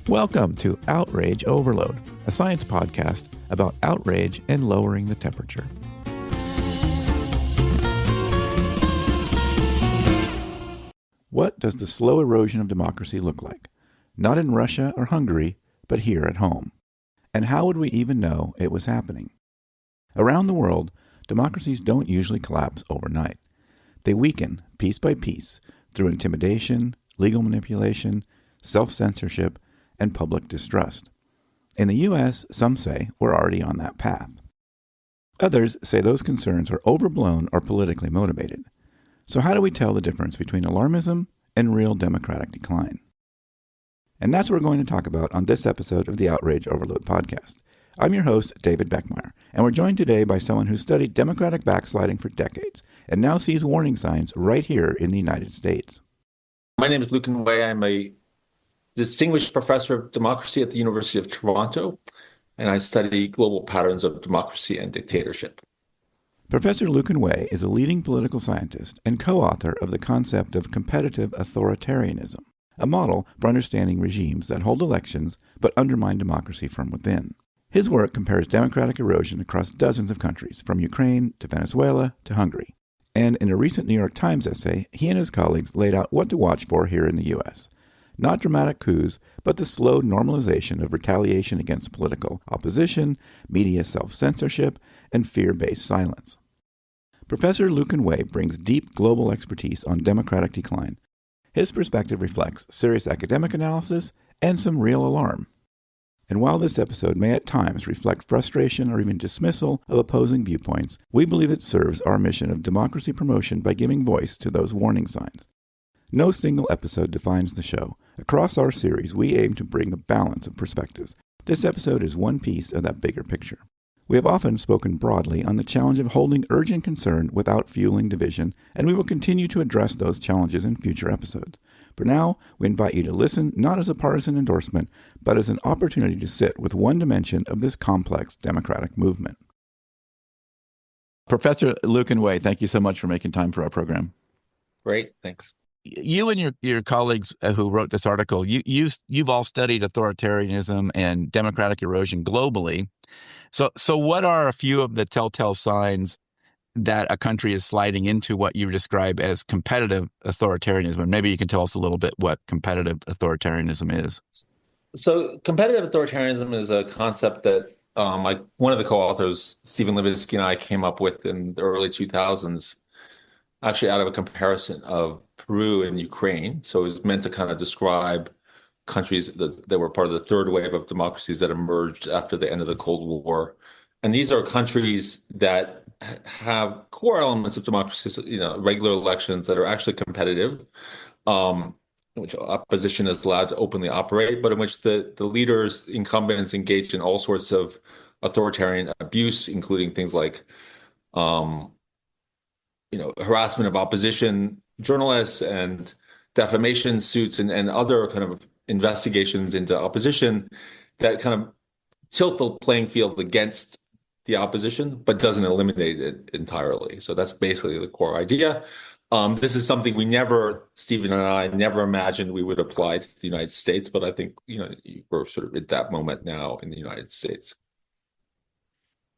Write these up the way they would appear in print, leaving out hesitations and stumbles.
Welcome to Outrage Overload, a science podcast about outrage and lowering the temperature. What does the slow erosion of democracy look like? Not in Russia or Hungary, but here at home. And how would we even know it was happening? Around the world, democracies don't usually collapse overnight. They weaken piece by piece through intimidation, legal manipulation, self-censorship, and public distrust. In the U.S., some say we're already on that path. Others say those concerns are overblown or politically motivated. So how do we tell the difference between alarmism and real democratic decline? And that's what we're going to talk about on this episode of the Outrage Overload podcast. I'm your host, David Beckmeyer, and we're joined today by someone who studied democratic backsliding for decades and now sees warning signs right here in the United States. My name is Lucan Way. I'm a distinguished professor of democracy at the University of Toronto, and I study global patterns of democracy and dictatorship. Professor Lucan Way is a leading political scientist and co-author of the concept of competitive authoritarianism, a model for understanding regimes that hold elections but undermine democracy from within. His work compares democratic erosion across dozens of countries, from Ukraine to Venezuela to Hungary. And in a recent New York Times essay, he and his colleagues laid out what to watch for here in the U.S. Not dramatic coups, but the slow normalization of retaliation against political opposition, media self-censorship, and fear-based silence. Professor Lucan Way brings deep global expertise on democratic decline. His perspective reflects serious academic analysis and some real alarm. And while this episode may at times reflect frustration or even dismissal of opposing viewpoints, we believe it serves our mission of democracy promotion by giving voice to those warning signs. No single episode defines the show. Across our series, we aim to bring a balance of perspectives. This episode is one piece of that bigger picture. We have often spoken broadly on the challenge of holding urgent concern without fueling division, and we will continue to address those challenges in future episodes. For now, we invite you to listen not as a partisan endorsement, but as an opportunity to sit with one dimension of this complex democratic movement. Professor Lucan Way, thank you so much for making time for our program. Great, thanks. You and your colleagues who wrote this article, you've all studied authoritarianism and democratic erosion globally. So what are a few of the telltale signs that a country is sliding into what you describe as competitive authoritarianism? And maybe you can tell us a little bit what competitive authoritarianism is. So competitive authoritarianism is a concept that like one of the co-authors, Stephen Levinsky, and I came up with in the early 2000s, actually out of a comparison of Peru and Ukraine. So it was meant to kind of describe countries that were part of the third wave of democracies that emerged after the end of the Cold War. And these are countries that have core elements of democracy, so, regular elections that are actually competitive, in which opposition is allowed to openly operate, but in which the leaders, incumbents, engage in all sorts of authoritarian abuse, including things like harassment of opposition journalists and defamation suits and other kind of investigations into opposition that kind of tilt the playing field against the opposition, but doesn't eliminate it entirely. So that's basically the core idea. This is something Stephen and I never imagined we would apply to the United States, but I think, we're sort of at that moment now in the United States.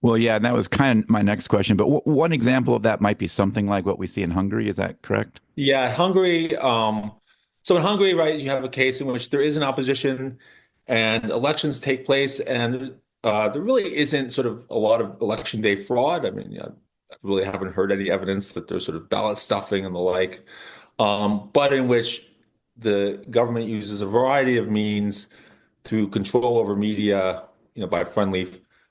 Well, yeah, and that was kind of my next question. But one example of that might be something like what we see in Hungary. Is that correct? Yeah, Hungary. So in Hungary, right, you have a case in which there is an opposition and elections take place, and there really isn't sort of a lot of election day fraud. I mean, I really haven't heard any evidence that there's sort of ballot stuffing and the like, but in which the government uses a variety of means to control over media, by friendly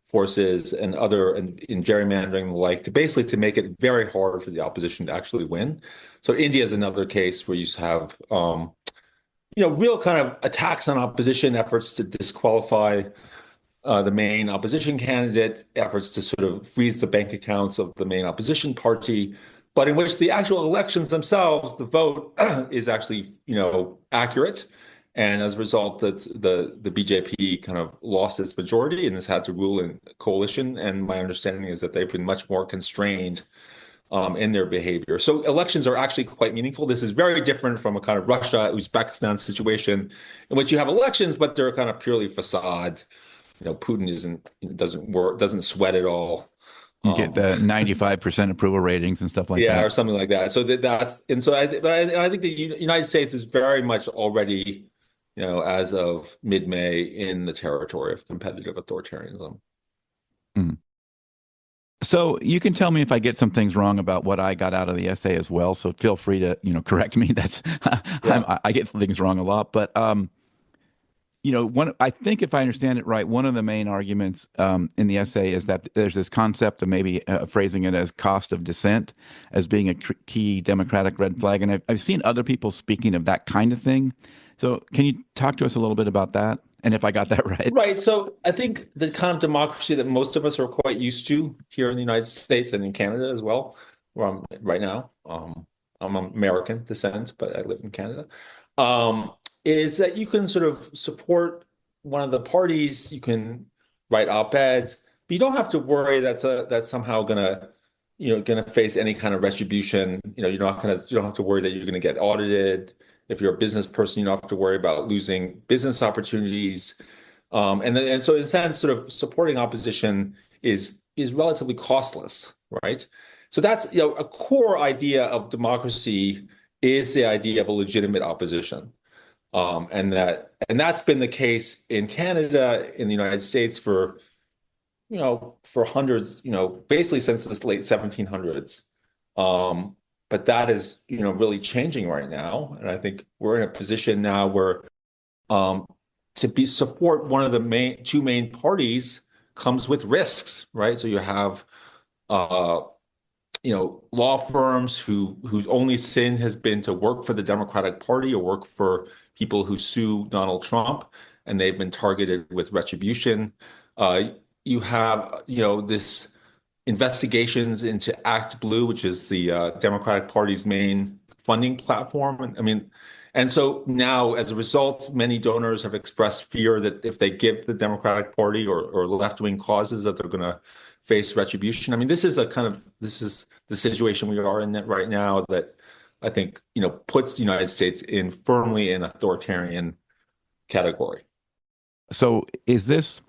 forces and in gerrymandering and the like, to make it very hard for the opposition to actually win. So India is another case where you have, real kind of attacks on opposition, efforts to disqualify the main opposition candidate, efforts to sort of freeze the bank accounts of the main opposition party, but in which the actual elections themselves, the vote is actually, accurate. And as a result, that the BJP kind of lost its majority and has had to rule in coalition. And my understanding is that they've been much more constrained in their behavior. So elections are actually quite meaningful. This is very different from a kind of Russia, Uzbekistan situation in which you have elections, but they're kind of purely facade. Putin doesn't sweat at all. You get the 95% approval ratings and stuff like Yeah, or that. something like that. So that's and so I think the United States is very much already, as of mid-May in the territory of competitive authoritarianism. Mm. So you can tell me if I get some things wrong about what I got out of the essay as well. So feel free to, correct me. That's Yeah. I get things wrong a lot, but I think if I understand it right, one of the main arguments in the essay is that there's this concept of maybe phrasing it as cost of dissent as being a key democratic red flag, and I've seen other people speaking of that kind of thing. So can you talk to us a little bit about that, and if I got that right? Right. So I think the kind of democracy that most of us are quite used to here in the United States and in Canada as well, where I'm right now. I'm American descent, but I live in Canada. Um, is that you can sort of support one of the parties, you can write op-eds, but you don't have to worry that's somehow gonna face any kind of retribution. You don't have to worry that you're gonna get audited. If you're a business person, you don't have to worry about losing business opportunities. And so in a sense, sort of supporting opposition is relatively costless, right? So that's a core idea of democracy is the idea of a legitimate opposition. And that's been the case in Canada, in the United States for hundreds, basically since the late 1700s. But that is, really changing right now. And I think we're in a position now where um, to support one of the two main parties comes with risks, right? So you have uh, law firms whose only sin has been to work for the Democratic Party or work for people who sue Donald Trump, and they've been targeted with retribution. You have, this investigations into Act Blue, which is the Democratic Party's main funding platform. And so now, as a result, many donors have expressed fear that if they give the Democratic Party or left-wing causes, that they're going to face retribution. This is the situation we are in right now that I think, puts the United States firmly in authoritarian category. So is this,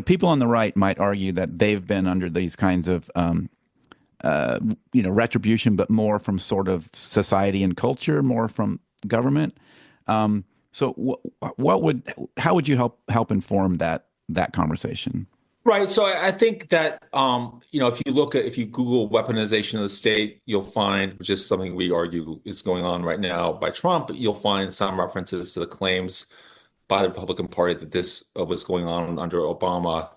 people on the right might argue that they've been under these kinds of retribution, but more from sort of society and culture, more from government. So how would you help inform that conversation? Right. So I think that if you Google weaponization of the state, you'll find, which is something we argue is going on right now by Trump, you'll find some references to the claims by the Republican Party that this was going on under Obama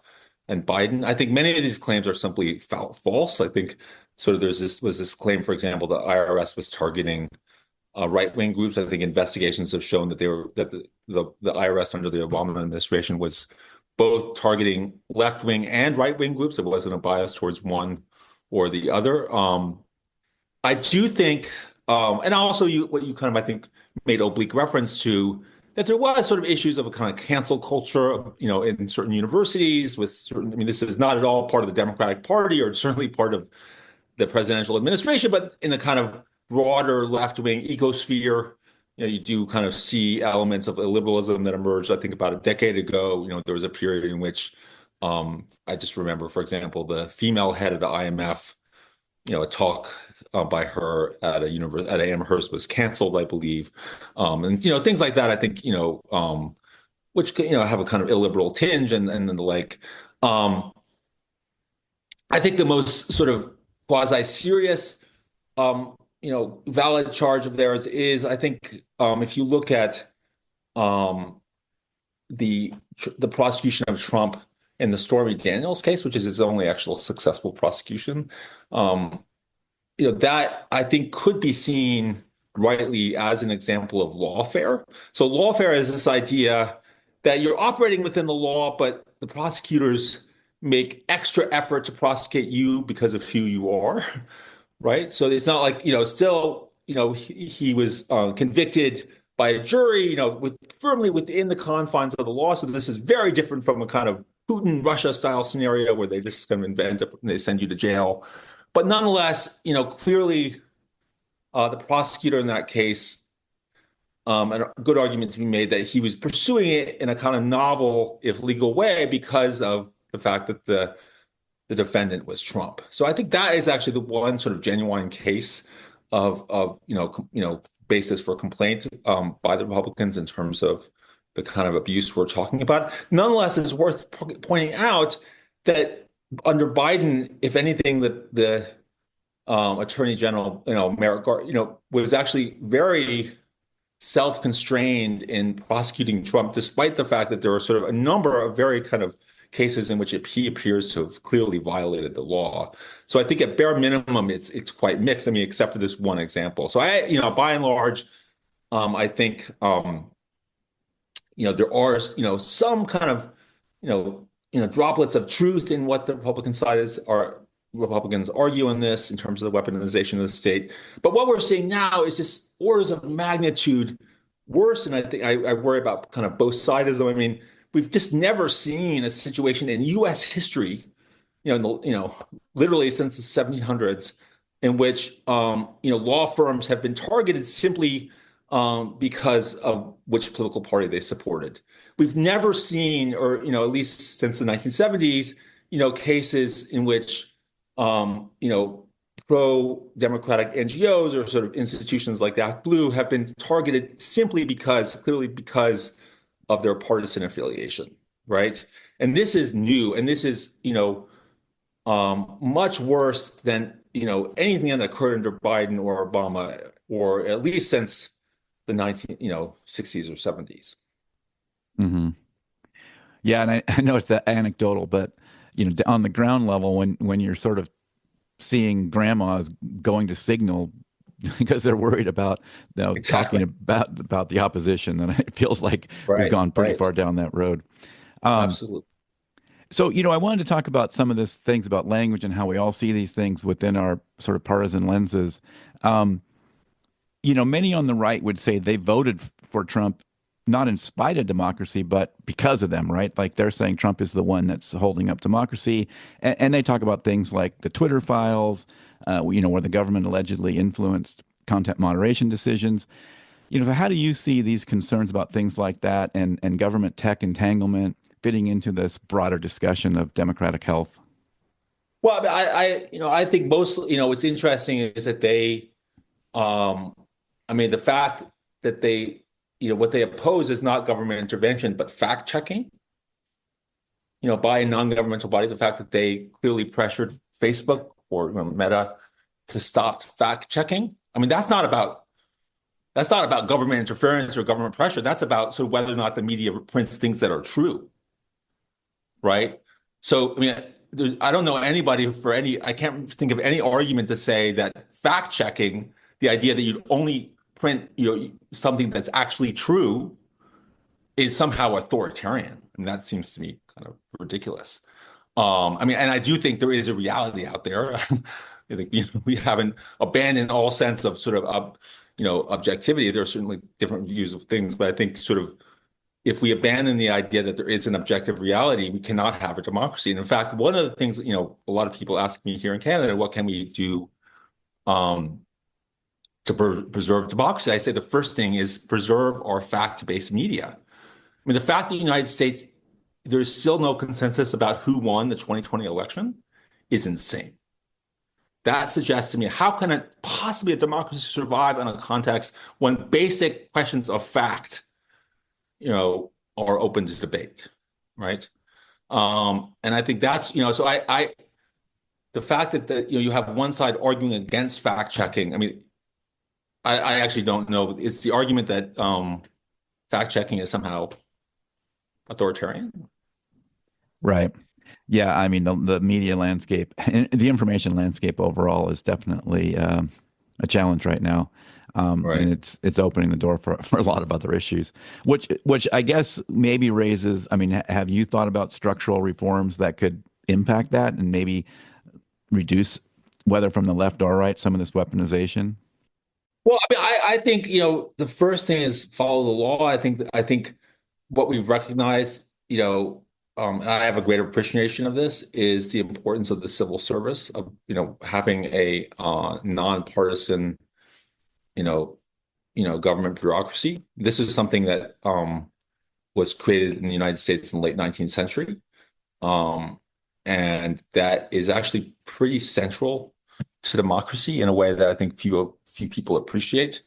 and Biden. I think many of these claims are simply false. I think sort of was this claim, for example, the IRS was targeting right-wing groups. I think investigations have shown that the IRS under the Obama administration was both targeting left-wing and right-wing groups. It wasn't a bias towards one or the other. I do think, and also what you kind of, I think, made oblique reference to, that there was sort of issues of a kind of cancel culture, in certain universities with certain, this is not at all part of the Democratic Party or certainly part of the presidential administration, but in the kind of broader left-wing ecosphere, you do kind of see elements of illiberalism that emerged. I think about a decade ago, there was a period in which I just remember, for example, the female head of the IMF, a talk by her at Amherst was canceled, I believe, and things like that. I think which have a kind of illiberal tinge and the like. I think the most sort of quasi-serious valid charge of theirs is, I think, if you look at the prosecution of Trump in the Stormy Daniels case, which is his only actual successful prosecution, that I think could be seen rightly as an example of lawfare. So lawfare is this idea that you're operating within the law, but the prosecutors make extra effort to prosecute you because of who you are. Right. So it's not like, still, he was convicted by a jury, firmly within the confines of the law. So this is very different from a kind of Putin Russia style scenario where they just kind of invent it and they send you to jail. But nonetheless, clearly the prosecutor in that case, and a good argument to be made that he was pursuing it in a kind of novel, if legal way, because of the fact that the defendant was Trump. So I think that is actually the one sort of genuine case of basis for complaint by the Republicans in terms of the kind of abuse we're talking about. Nonetheless, it's worth pointing out that under Biden, if anything, the Attorney General, Merrick Garland, was actually very self-constrained in prosecuting Trump, despite the fact that there are sort of a number of very kind of cases in which he appears to have clearly violated the law. So I think at bare minimum, it's quite mixed. I mean, except for this one example. So by and large, I think, there are, some kind of, droplets of truth in what the Republican side Republicans argue on this in terms of the weaponization of the state. But what we're seeing now is just orders of magnitude worse. And I think I worry about kind of both sides. I mean, we've just never seen a situation in U.S. history, literally since the 1700s, in which law firms have been targeted simply because of which political party they supported. We've never seen, or at least since the 1970s, cases in which pro-democratic NGOs or sort of institutions like Act Blue have been targeted simply clearly because of their partisan affiliation, right? And this is new, and this is, much worse than, anything that occurred under Biden or Obama, or at least since the 60s or 70s. Mm-hmm. Yeah, and I know it's anecdotal, but on the ground level, when you're sort of seeing grandmas going to Signal because they're worried about Exactly. talking about the opposition, then it feels like we've Right, gone pretty right. far down that road. Um, Absolutely. so, I wanted to talk about some of this things about language and how we all see these things within our sort of partisan lenses. Um, many on the right would say they voted for Trump not in spite of democracy, but because of them, right? Like they're saying Trump is the one that's holding up democracy. And they talk about things like the Twitter files, where the government allegedly influenced content moderation decisions. So how do you see these concerns about things like that and government tech entanglement fitting into this broader discussion of democratic health? Well, I think most, what's interesting is that the fact that what they oppose is not government intervention, but fact checking, by a non-governmental body. The fact that they clearly pressured Facebook or Meta to stop fact checking. I mean, that's not about government interference or government pressure. That's about sort of whether or not the media prints things that are true, right? So, I mean, I don't know anybody I can't think of any argument to say that fact checking, the idea that you'd only print, something that's actually true, is somehow authoritarian. And that seems to me kind of ridiculous. And I do think there is a reality out there. I think we haven't abandoned all sense of sort of objectivity. There are certainly different views of things, but I think sort of if we abandon the idea that there is an objective reality, we cannot have a democracy. And in fact, one of the things a lot of people ask me here in Canada, what can we do to preserve democracy? I say the first thing is preserve our fact-based media. I mean, the fact that the United States, there's still no consensus about who won the 2020 election is insane. That suggests to me, how can possibly a democracy survive in a context when basic questions of fact, are open to debate, right? And I think that's, so the fact that you have one side arguing against fact checking. I mean, I actually don't know. It's the argument that fact checking is somehow authoritarian. Right. Yeah. I mean, the media landscape, the information landscape overall is definitely a challenge right now. Right. And it's opening the door for a lot of other issues, which I guess maybe raises, I mean, have you thought about structural reforms that could impact that and maybe reduce, whether from the left or right, some of this weaponization? Well, I think, the first thing is follow the law. I think what we've recognized, I have a greater appreciation of this, is the importance of the civil service, of, having a nonpartisan, you know, government bureaucracy. This is something that was created in the United States in the late 19th century. Um, and that is actually pretty central to democracy in a way that I think few people appreciate.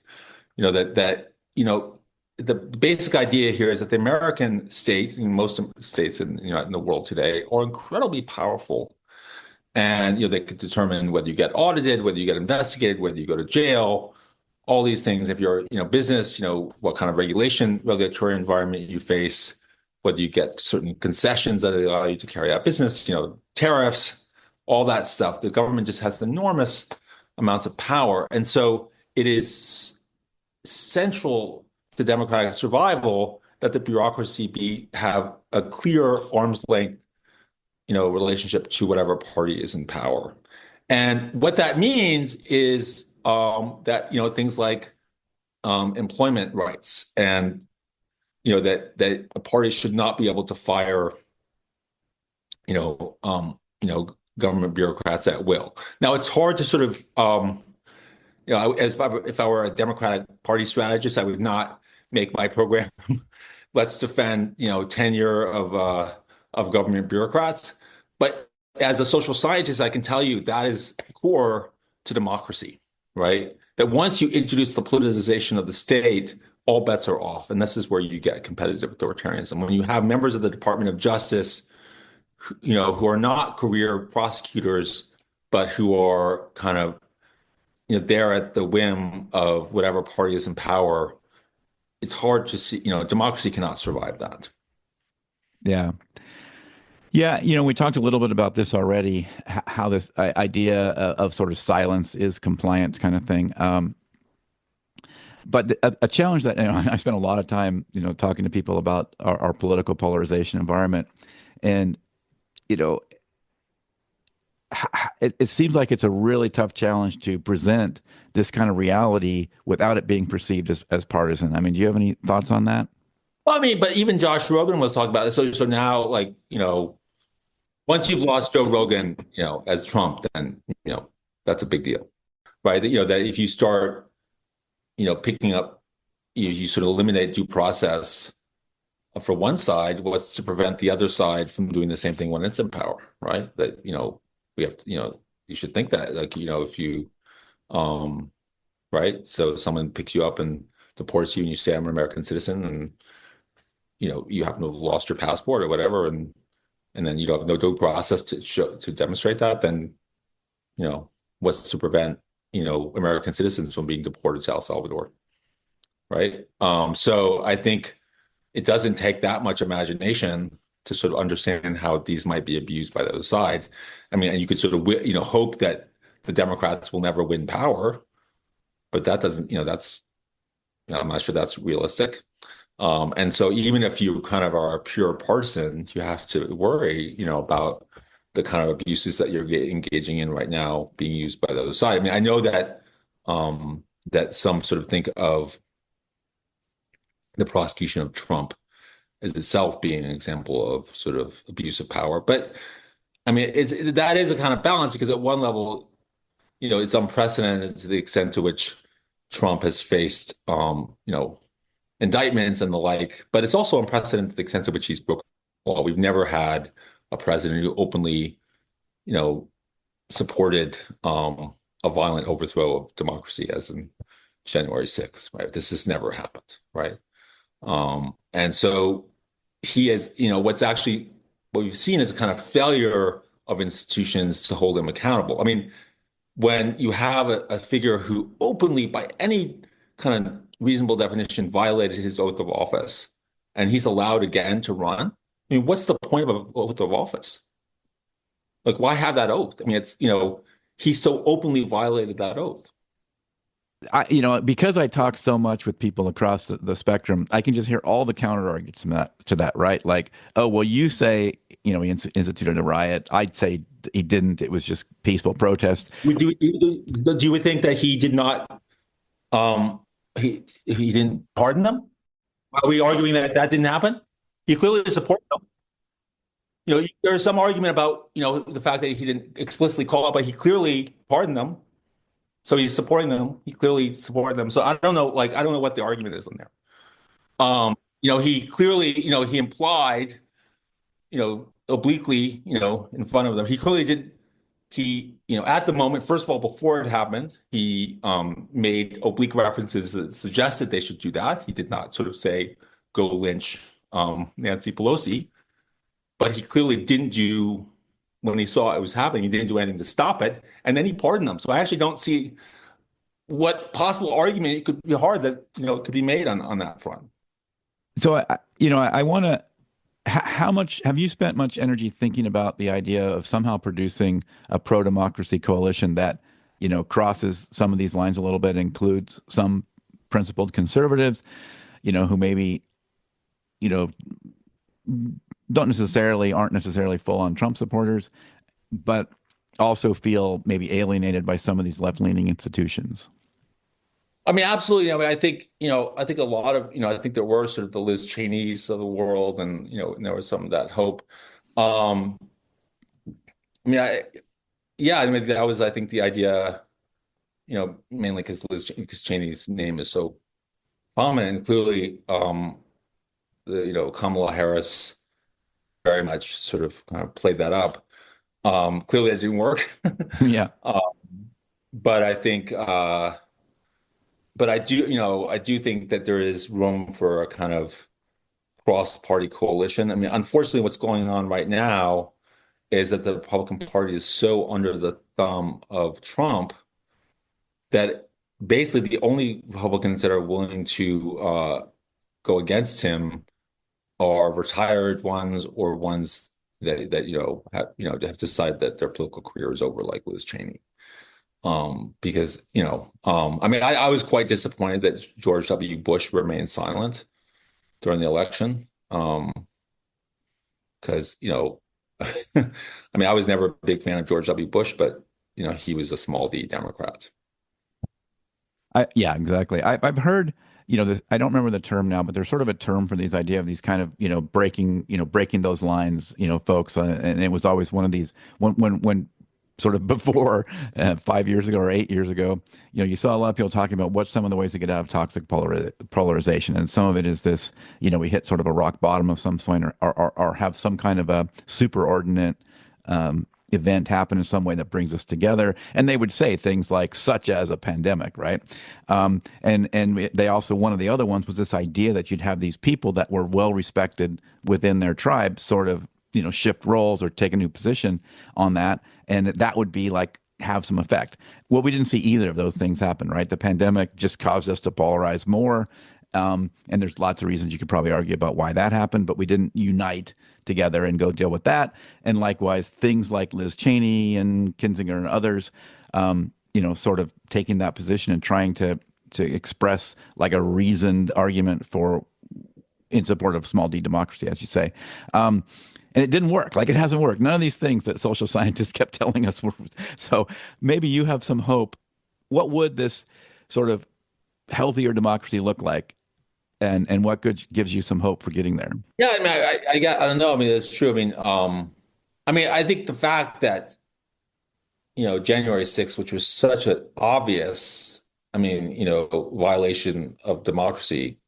The basic idea here is that the American state, and most states in the world today, are incredibly powerful, and they could determine whether you get audited, whether you get investigated, whether you go to jail, all these things. If you're business, what kind of regulatory environment you face, whether you get certain concessions that allow you to carry out business, tariffs, all that stuff. The government just has enormous amounts of power, and so it is central to democratic survival that the bureaucracy have a clear arm's length, relationship to whatever party is in power. And what that means is that things like employment rights, and that a party should not be able to fire government bureaucrats at will. Now, it's hard to sort of if I were a Democratic Party strategist, I would not make my program let's defend tenure of government bureaucrats. But as a social scientist, I can tell you that is core to democracy, right? That once you introduce the politicization of the state, all bets are off, and this is where you get competitive authoritarianism. When you have members of the Department of Justice, who are not career prosecutors, but who are kind of they're at the whim of whatever party is in power, it's hard to see, democracy cannot survive that. Yeah. Yeah, we talked a little bit about this already, how this idea of sort of silence is compliance kind of thing. But a challenge that I spent a lot of time, talking to people about our political polarization environment, and it seems like it's a really tough challenge to present this kind of reality without it being perceived as partisan. I mean, do you have any thoughts on that? Well, I mean, but even Josh Rogan was talking about it. So now, like, once you've lost Joe Rogan, as Trump, then, that's a big deal, right? That if you start, picking up, you sort of eliminate due process for one side, what's to prevent the other side from doing the same thing when it's in power, right? That, we have to, you should think that, like, if you, right? So someone picks you up and deports you and you say, I'm an American citizen, and, you happen to have lost your passport or whatever, and then you don't have no due process to demonstrate that, then, what's to prevent, American citizens from being deported to El Salvador, right? So I think it doesn't take that much imagination to sort of understand how these might be abused by the other side. I mean, and you could sort of, hope that the Democrats will never win power, but that doesn't, that's, I'm not sure that's realistic. And so even if you kind of are a pure partisan, you have to worry, about the kind of abuses that you're engaging in right now being used by the other side. I mean, I know that that some sort of think of the prosecution of Trump as itself being an example of sort of abuse of power. But I mean, that is a kind of balance, because at one level, it's unprecedented to the extent to which Trump has faced, indictments and the like, but it's also unprecedented to the extent to which he's broken law. We've never had a president who openly, supported a violent overthrow of democracy, as in January 6th, right? This has never happened, right? And so he is, what we've seen is a kind of failure of institutions to hold him accountable. I mean, when you have a figure who openly, by any kind of reasonable definition, violated his oath of office, and he's allowed again to run, I mean, what's the point of an oath of office? Like, why have that oath? I mean, it's, he so openly violated that oath. Because I talk so much with people across the spectrum, I can just hear all the counter arguments to that, right? Like, oh, well, you say, he instituted a riot. I'd say he didn't. It was just peaceful protest. Do you think that he did not, he didn't pardon them? Are we arguing that didn't happen? He clearly supported them. there's some argument about, the fact that he didn't explicitly call out, but he clearly pardoned them. So he's supporting them. He clearly supported them. So I don't know, I don't know what the argument is in there. He clearly, he implied, obliquely, in front of them. He clearly did. At the moment, first of all, before it happened, he made oblique references that suggested they should do that. He did not sort of say, go lynch Nancy Pelosi, but he clearly didn't do, when he saw it was happening, he didn't do anything to stop it. And then he pardoned them. So I actually don't see what possible argument it could be hard that, could be made on that front. So, I want to, how much have you spent much energy thinking about the idea of somehow producing a pro-democracy coalition that, crosses some of these lines a little bit, includes some principled conservatives, who maybe, aren't necessarily full on Trump supporters, but also feel maybe alienated by some of these left-leaning institutions? I mean, absolutely. I mean, I think a lot of, I think there were sort of the Liz Cheneys of the world, and, and there was some of that hope. I mean, I mean, that was, I think, the idea, mainly because Cheney's name is so prominent, and clearly, Kamala Harris very much sort of kind of played that up. Clearly, it didn't work. Yeah. But I think, but I do think that there is room for a kind of cross-party coalition. I mean, unfortunately, what's going on right now is that the Republican Party is so under the thumb of Trump that basically the only Republicans that are willing to go against him are retired ones, or ones that have decided that their political career is over, like Liz Cheney. Because, I mean, I was quite disappointed that George W. Bush remained silent during the election. Because, I mean, I was never a big fan of George W. Bush, but, he was a small d Democrat. Yeah, exactly. I've heard, this, I don't remember the term now, but there's sort of a term for these idea of these kind of, breaking those lines, folks. And it was always one of these, when sort of before 5 years ago or 8 years ago, you saw a lot of people talking about what's some of the ways to get out of toxic polarization. And some of it is this, we hit sort of a rock bottom of some sort, or have some kind of a superordinate event happen in some way that brings us together. And they would say things like, such as a pandemic, right? And they also, one of the other ones was this idea that you'd have these people that were well respected within their tribe sort of, shift roles or take a new position on that. And that would be like, have some effect. Well, we didn't see either of those things happen, right? The pandemic just caused us to polarize more. And there's lots of reasons you could probably argue about why that happened, but we didn't unite together and go deal with that. And likewise, things like Liz Cheney and Kinzinger and others, sort of taking that position and trying to express like a reasoned argument in support of small d democracy, as you say. And it didn't work. Like, it hasn't worked. None of these things that social scientists kept telling us were. So maybe you have some hope. What would this sort of healthier democracy look like? And what gives you some hope for getting there? Yeah, I mean, I don't know. I mean, that's true. I mean, I think the fact that, January 6th, which was such an obvious, violation of democracy.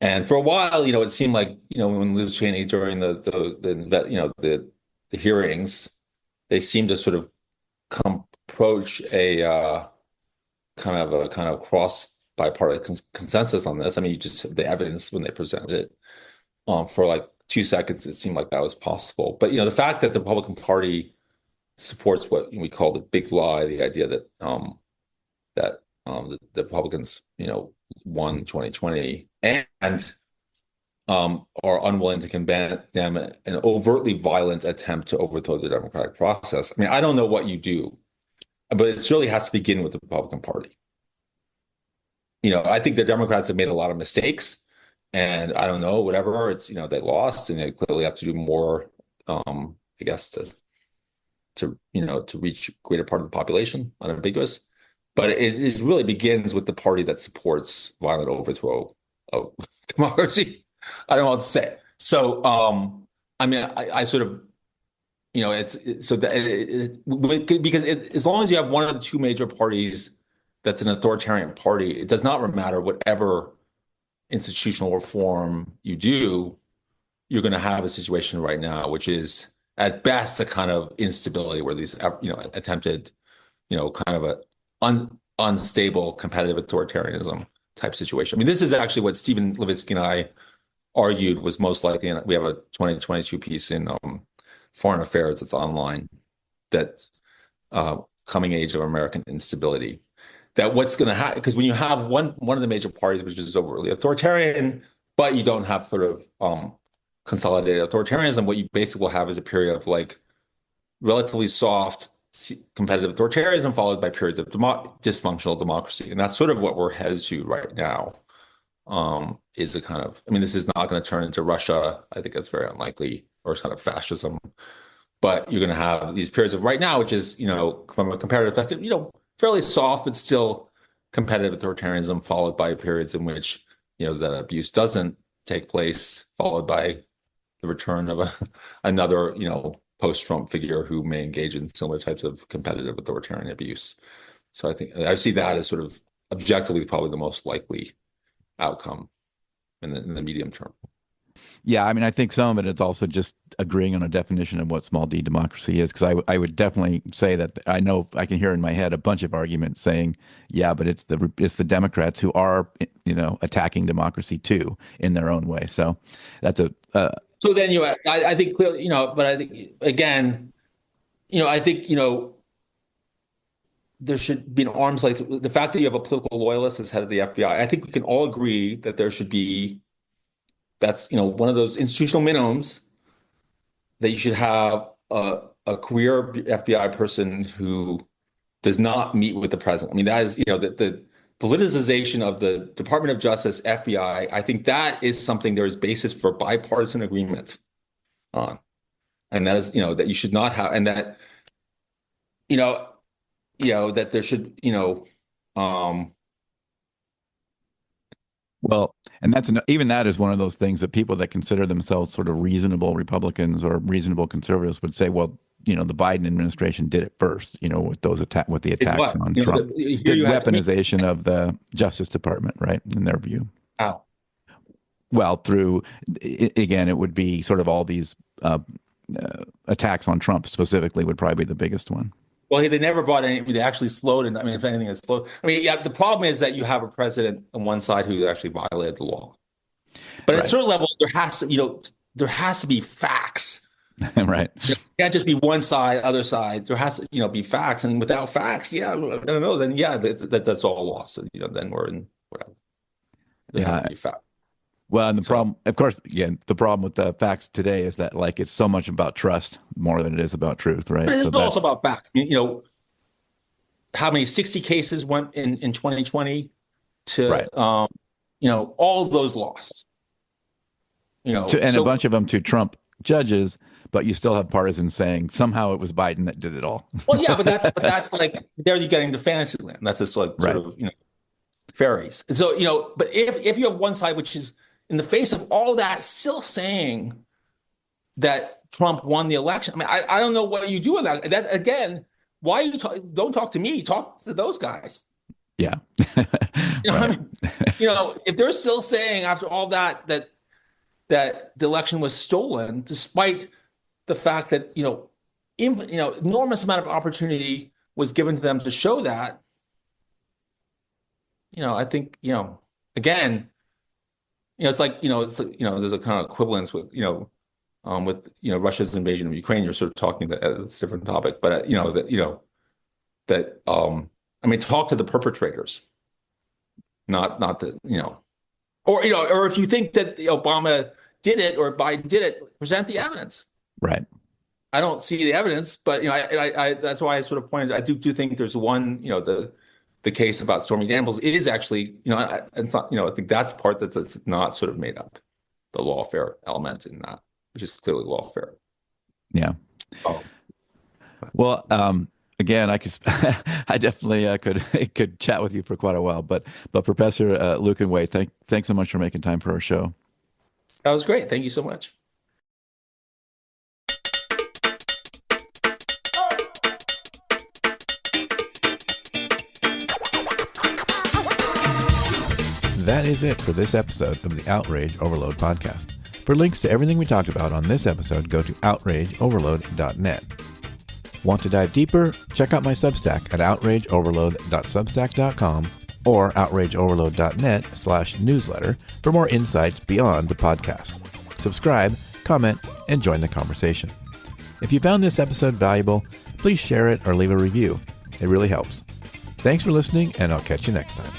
And for a while, it seemed like, when Liz Cheney during the hearings, they seemed to sort of approach a kind of cross bipartisan consensus on this. I mean, you just the evidence when they presented it, for like 2 seconds, it seemed like that was possible. But the fact that the Republican Party supports what we call the big lie, the idea that the Republicans, won 2020 and are unwilling to condemn an overtly violent attempt to overthrow the democratic process. I mean, I don't know what you do, but it certainly has to begin with the Republican Party. I think the Democrats have made a lot of mistakes, and I don't know, whatever. It's, they lost, and they clearly have to do more, I guess, to reach a greater part of the population, unambiguous. But it really begins with the party that supports violent overthrow of democracy. I don't know what to say. So, I mean, I sort of, so that because as long as you have one of the two major parties that's an authoritarian party, it does not matter whatever institutional reform you do, you're going to have a situation right now, which is at best a kind of instability where these, attempted, kind of a unstable competitive authoritarianism type situation. I mean, this is actually what Stephen Levitsky and I argued was most likely, and we have a 2022 piece in Foreign Affairs that's online, that coming age of American instability. That what's going to happen, because when you have one of the major parties, which is overtly authoritarian, but you don't have sort of consolidated authoritarianism, what you basically will have is a period of like relatively soft competitive authoritarianism followed by periods of dysfunctional democracy. And that's sort of what we're headed to right now. Is a kind of, I mean, this is not going to turn into Russia. I think that's very unlikely, or kind of fascism. But you're going to have these periods of right now, which is, from a comparative perspective, fairly soft, but still competitive authoritarianism, followed by periods in which, that abuse doesn't take place, followed by the return of another, post-Trump figure who may engage in similar types of competitive authoritarian abuse. So I think I see that as sort of objectively probably the most likely outcome in the medium term. Yeah, I mean, I think some of it is also just agreeing on a definition of what small d democracy is, because I would definitely say that I know I can hear in my head a bunch of arguments saying, yeah, but it's the Democrats who are, attacking democracy too in their own way. So that's a so then I think clearly, but I think again, I think there should be an arms like the fact that you have a political loyalist as head of the FBI. I think we can all agree that there should be, that's one of those institutional minimums, that you should have a career FBI person who does not meet with the president. I mean, that is, the politicization of the Department of Justice, FBI. I think that is something there is basis for bipartisan agreement on, and that is, that you should not have, and that, that there should, well, and even that is one of those things that people that consider themselves sort of reasonable Republicans or reasonable conservatives would say, well, the Biden administration did it first, with the attacks on Trump, did weaponization of the Justice Department, right? In their view. How? Well, again, it would be sort of all these attacks on Trump specifically would probably be the biggest one. Well, they never brought any, they actually slowed it. I mean, if anything, it's slowed. I mean, yeah, the problem is that you have a president on one side who actually violated the law. But at a certain level, there has to be facts. Right. It can't just be one side, other side. There has to, be facts. And without facts, I don't know, then that's all lost. Then we're in whatever. There has to be facts. Well, and the problem, of course, again, the problem with the facts today is that like it's so much about trust more than it is about truth, right? But it's also about facts. How many 60 cases went in 2020 to, right. All of those lost. And a bunch of them to Trump judges, but you still have partisans saying somehow it was Biden that did it all. Well, yeah, but that's like there you're getting to fantasy land. That's just like sort of fairies. And so but if you have one side which is in the face of all that still saying that Trump won the election, I mean, I don't know what you do with that. That again, why don't talk to me? Talk to those guys. Yeah. I mean, if they're still saying after all that the election was stolen, despite the fact that enormous amount of opportunity was given to them to show that, I think again, it's like there's a kind of equivalence with Russia's invasion of Ukraine. You're sort of talking about it's a different topic, but I mean, talk to the perpetrators, not the or if you think that Obama did it or Biden did it, present the evidence. Right. I don't see the evidence, but I that's why I sort of pointed. I do think there's one, the case about Stormy Daniels is actually, it's not, I think that's the part that's not sort of made up, the lawfare element in that, which is clearly lawfare. Yeah. Well, again, I definitely could chat with you for quite a while, but Professor Lucan Way, thanks so much for making time for our show. That was great. Thank you so much. That is it for this episode of the Outrage Overload podcast. For links to everything we talked about on this episode, go to outrageoverload.net. Want to dive deeper? Check out my Substack at outrageoverload.substack.com or outrageoverload.net/newsletter for more insights beyond the podcast. Subscribe, comment, and join the conversation. If you found this episode valuable, please share it or leave a review. It really helps. Thanks for listening, and I'll catch you next time.